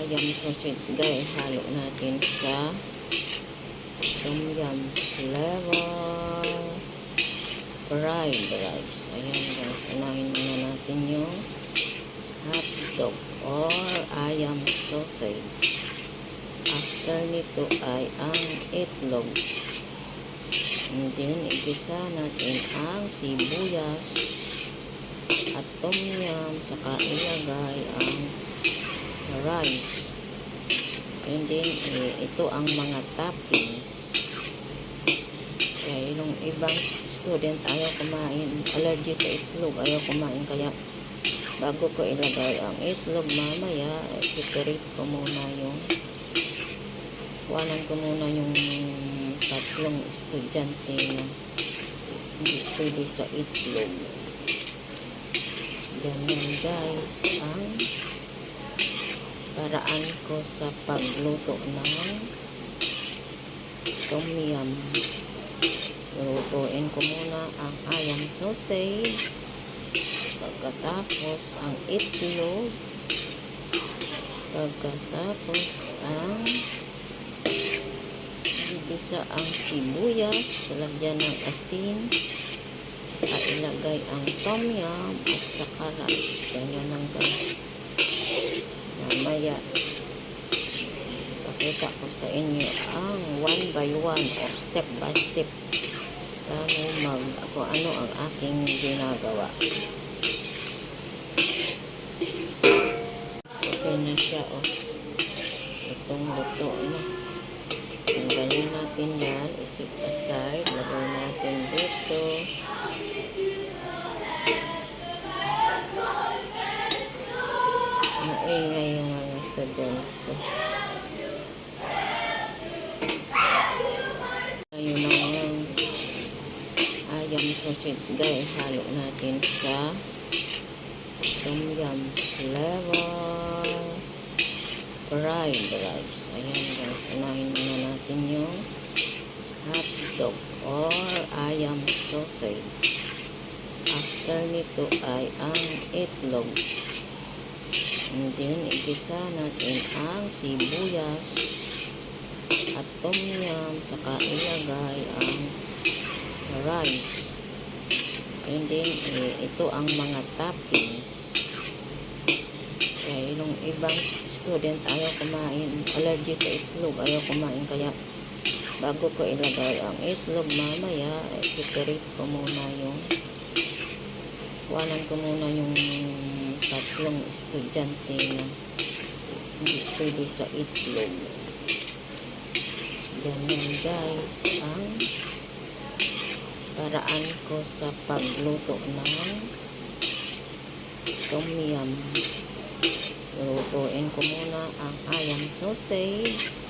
ayam sausage guys. Halo natin sa tom yum flavor fried rice. Ayan guys, unahin muna natin yung hotdog or ayam sausage. After nito ay ang itlog. And then, igisa natin ang sibuyas at tom yum, saka ilagay ang rice. And then, ito ang mga toppings. Kaya yung ibang student ayaw kumain, allergy sa itlog, ayaw kumain. Kaya, bago ko ilagay ang itlog, mamaya, separate ko muna yung, kuhanan ko muna yung tatlong estudyante na hindi pwede sa itlog. Ganyan guys ang paraan ko sa pagluto ng tom yum. Lutuin ko muna ang ayam sausage, pagkatapos ang itlog, pagkatapos ang igisa ang sibuyas, lagyan ng asin, saka ilagay ang tom yum at saka rice. Ganyan lang guys. Mamaya pakita ko sa inyo ang one by one or step by step kung ano ang aking ginagawa. So, okay na siya itong luto na. Tanggalin natin yan, isip aside, lagay natin dito. Maingay yung mga students ko. Ayun ang ayam sausage guys. Halo natin sa tom yum flavor fried rice. Ayan guys, unahin muna natin yung hotdog or ayam sausage. After nito ay ang itlog. And then, igisa natin ang sibuyas at tom yum, saka ilagay ang rice. And then, ito ang mga toppings. Kaya yung ibang student ayaw kumain, allergy sa itlog, ayaw kumain. Kaya, bago ko ilagay ang itlog, mamaya, separate ko muna yung, kuhanan ko muna yung tatlong estudyante na hindi pwede sa itlog. Ganyan guys ang paraan ko sa pagluto ng tom yum. Lutuin ko muna ang ayam sausage,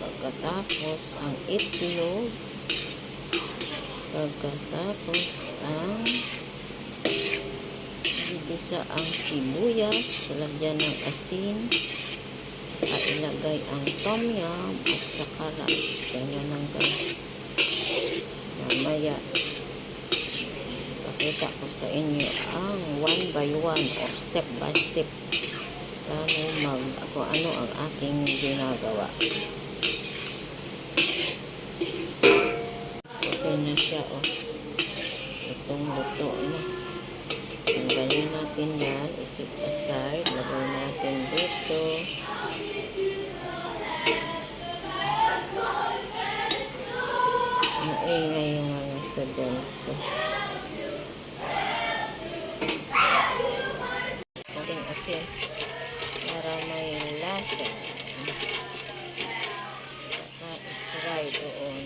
pagkatapos ang itlog, pagkatapos ang igisa ang sibuyas, lagyan ng asin, saka ilagay ang tom yum at saka rice. Ganyan lang guys. Mamaya pakita ko sa inyo ang one by one or step by step kung ano ang aking ginagawa. So, okay na siya itong luto na. Tanggalin natin yan, isip aside, lagay natin dito. Maingay yung mga students ko. Ating asin para may lasa. Saka i-try doon.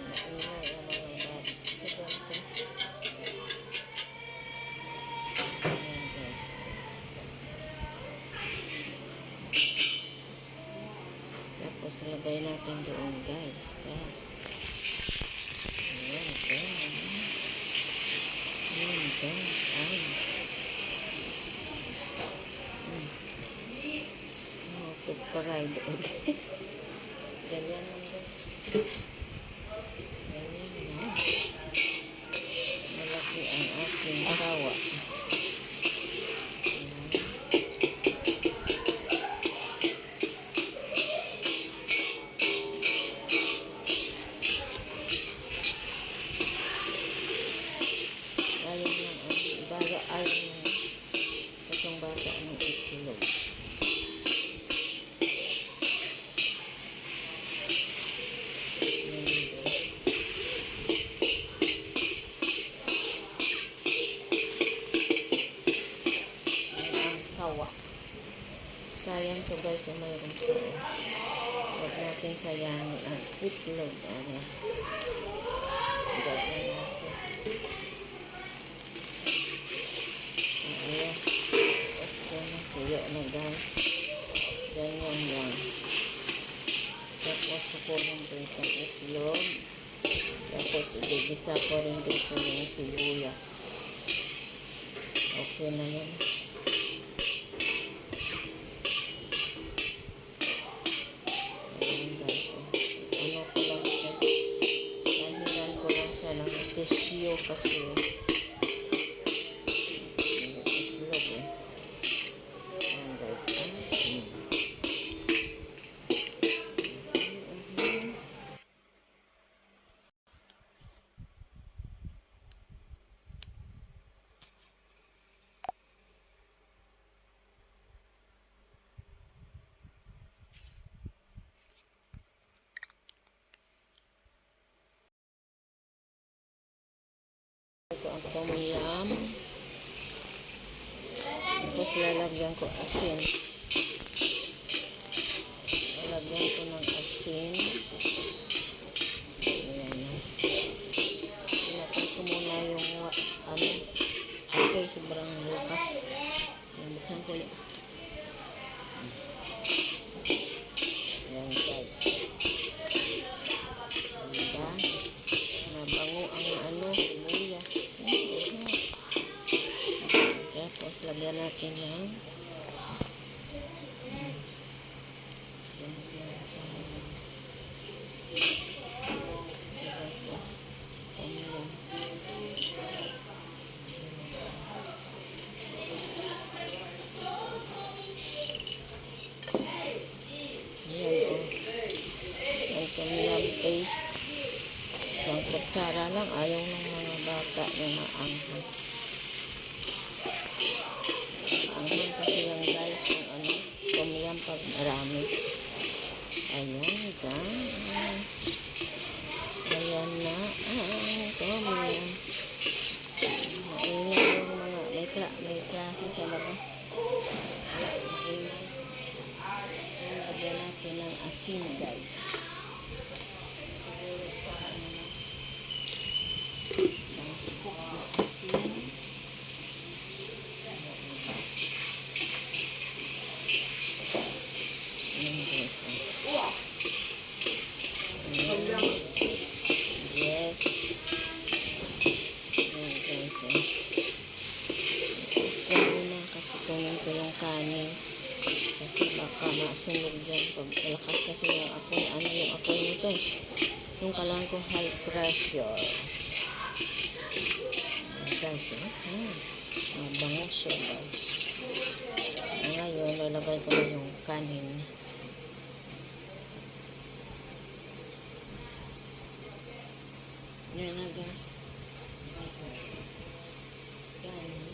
Maingay ang mga students ko. Tapos lagay natin doon guys. Ayan guys. Ay. Pagparay doon. Ganyan lang guys. Ganyan na. Malaki ang aking sawa. ay itong bata ng itlog. Kawa. Sayang to guys kung mayroon po. Huwag natin sayangin ang itlog. Ano? Gagawin natin. Ayan. Okay na. Tuyo na guys. Ganyan lang. Tapos sukunin ko itong itlog. Tapos igigisa ko rin dito yung sibuyas. Okay na yun. Tissue kasi itlog eh. Ayan guys. Ito ang tom yum. Tapos lalagyan ko asin. Lalagyan ko ng asin. Ayan. Pinatay ko muna yung ano. Okay, sobrang lakas. Buksan ko yun. Ayan guys. Diba? Nabango ang ano, sibuyas. Tapos lagyan natin ng tom yum paste. Isang kutsara lang. Ayaw ng mga bata yung maanghang. Maanghang kasi yung guys yung ano, tom yum pag marami. Ayan guys. Ayan na ang tom yum. Maingay yung mga may klase sa labas. Maingay. Lagyan natin ng asin guys. Yes. Ito muna kasi kunin ko yung kanin. Kasi baka masunog dyan. Pag malakas kasi yung apoy. Ano yung apoy nito eh. Yung kalang ko high pressure. Guys, mabango siya guys. Ngayon, lalagay ko na yung kanin. Yan na guys. Kanin.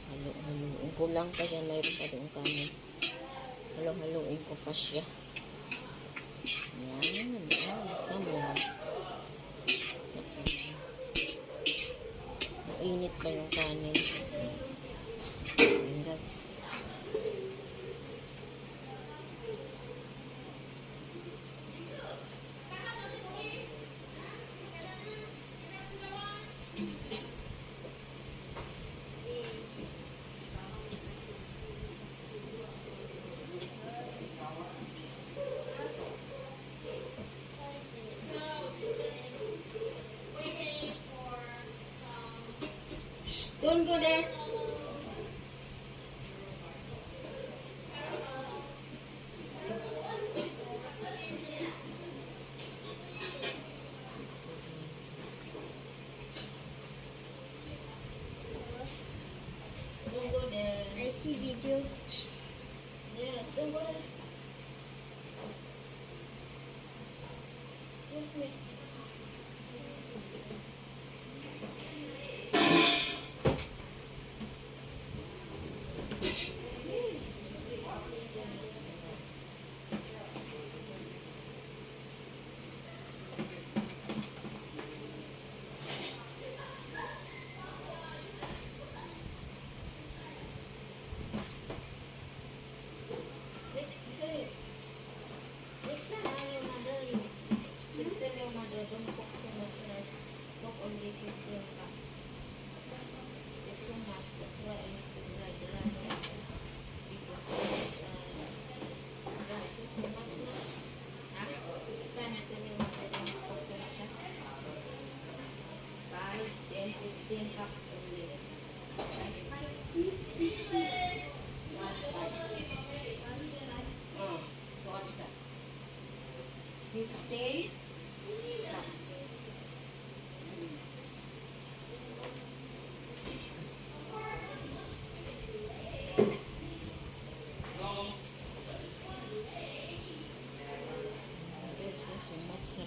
Halo-haloin ko lang pa yan. Mayroon pa doon kanin. Halo-haloin ko pa siya. Yan. Tama yan. Mainit pa yung kanin. Yan guys. Don't go there.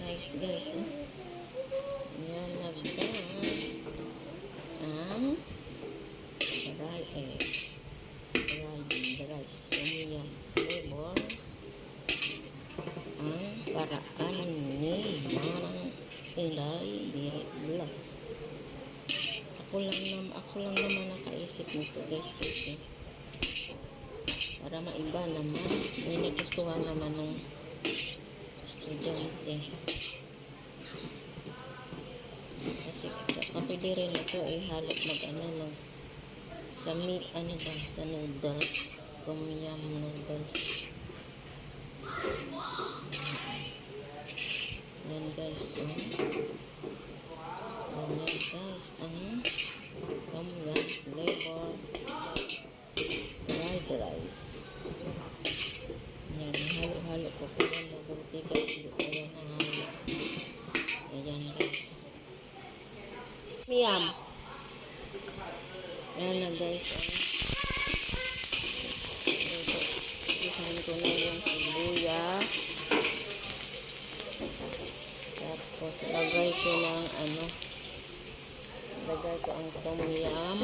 Rice guys, yan nagdas ang fried rice tomyam flavor ang paraan ni Manang Inday Vlog. Ako lang naman nakaisip nito guys, kasi para maiba naman, may nagustuhan naman ng estudyante. Kasi kapag rin ito ay halot sa noodles, tomyam noodles. Yan guys, ganyan guys ang tomyam flavor fried rice. Yan, halo-halo ko po yan, mabuti guys, hindi ko yan nahalo. Ayan guys, miyam. Yan na guys, isihan ko na yung sibuyas, tapos lagay ko ng lagay ko ang tomyam,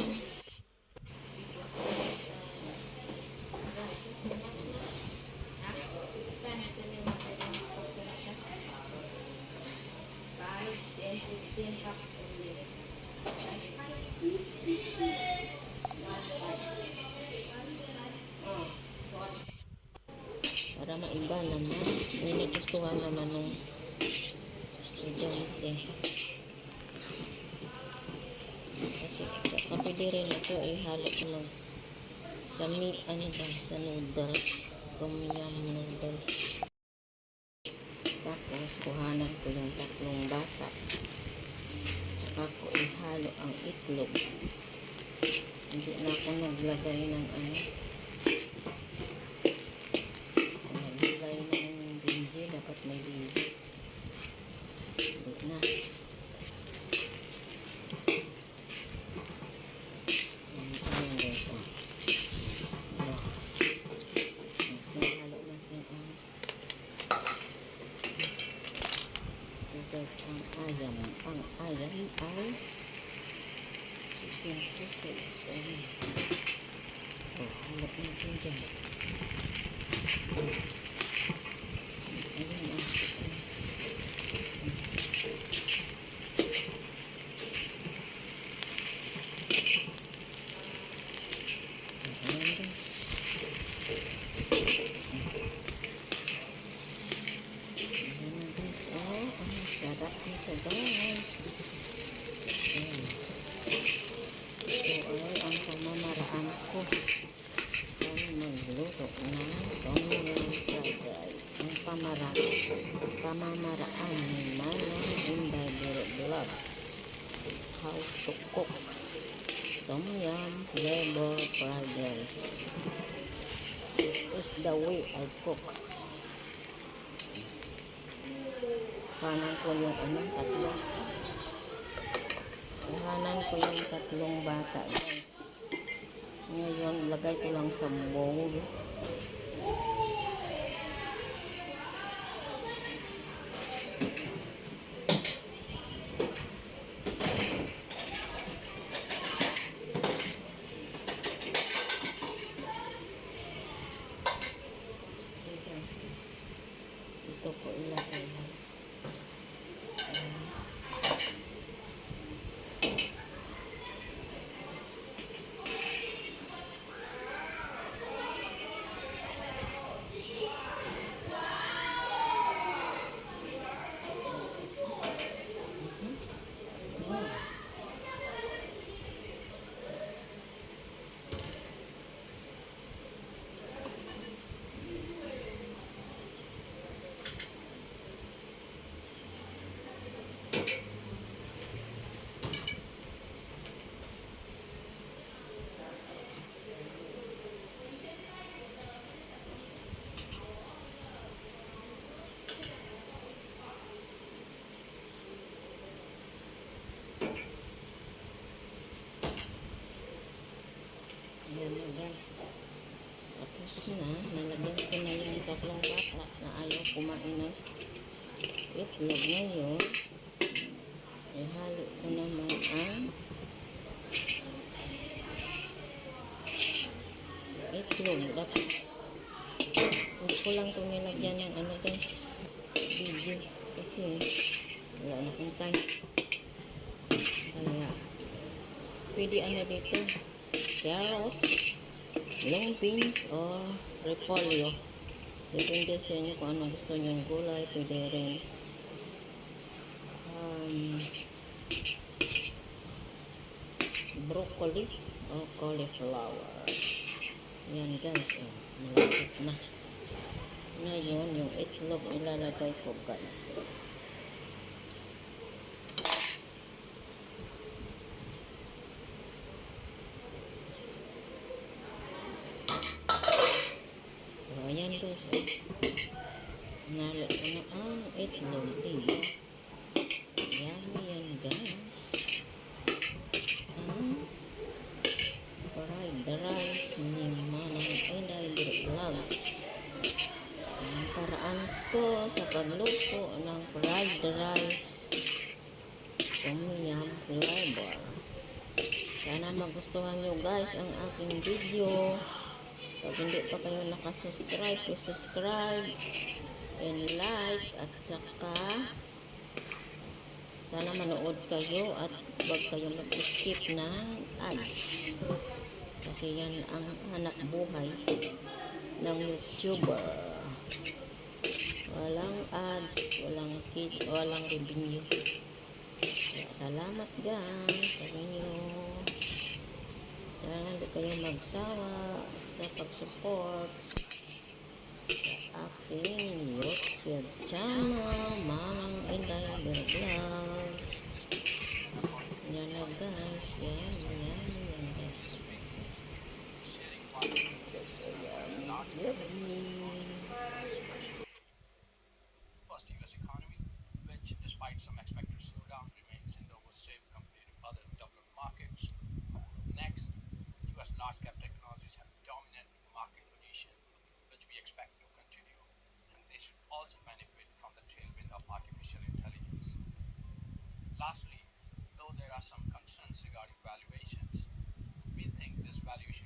para maiba naman, may nagustuhan naman ng estudyante. Kasi kapag rin ito ay halot sa noodles, tomyam noodles. Tapos kuhanan ko yung 3 bata, saka ko ihalo ang itlog. Hindi na ako naglagay ng binji, dapat may binji. Hindi na. Ayan guys, halo natin guys ang ayam. Ang ayam ay chicken sausage. Halo natin dyan. Ayan ang sausage. Sarap nito guys. Ito ay ang pamamaraan ko para magluto ng tomyam fried rice. Ang pamamaraan ni Manang Inday Vlogs. How to cook tomyam flavor fried rice. This is the way I cook. Kuhanan ko yung tatlo. Kuhanan ko yung 3 bata guys. Ngayon lagay ko lang sa bowl. dito ko ilagay. Ayan. Ayan na guys. Tapos na, nalagyan ko na yung tatlong bata na ayaw kumain ng itlog ngayon. Ihalo ko naman ang itlog. Dapat huwag ko lang itong nilagyan ng ano guys, video. Kasi wala na akong time. Kaya pwede ano dito, carrots, long beans, o repolyo. Depende sa inyo kung ano gusto nyo yung gulay. Pwede rin broccoli o cauliflower. Yan guys, malapit na. Ngayon yung itlog ilalagay ko guys. So ayan guys, nalo ko na ang itlog. Yummy yan guys. Fried rice ni Manang Inday Vlogs. Ang paraan ko sa pagluto ng fried rice, tom yum flavor. Sana magustuhan nyo guys ang aking video. Pag hindi pa kayo nakasubscribe, please subscribe and like, at saka sana manood kayo at wag kayo mag-skip ng ads. Kasi yan ang anak buhay ng YouTuber. Walang ads, walang revenue. Kaya salamat guys sa inyo. Sana hindi kayo magsawa sa pag-support sa aking YouTube channel, Manang Inday Vlogs. Yan na guys, yan guys. First, U.S. economy, which, despite some expected slowdown, remains in robust shape compared to other developed markets. Next, U.S. large-cap technologies have dominant market position, which we expect to continue, and they should also benefit from the tailwind of artificial intelligence. Lastly, though there are some concerns regarding valuations, we think this valuation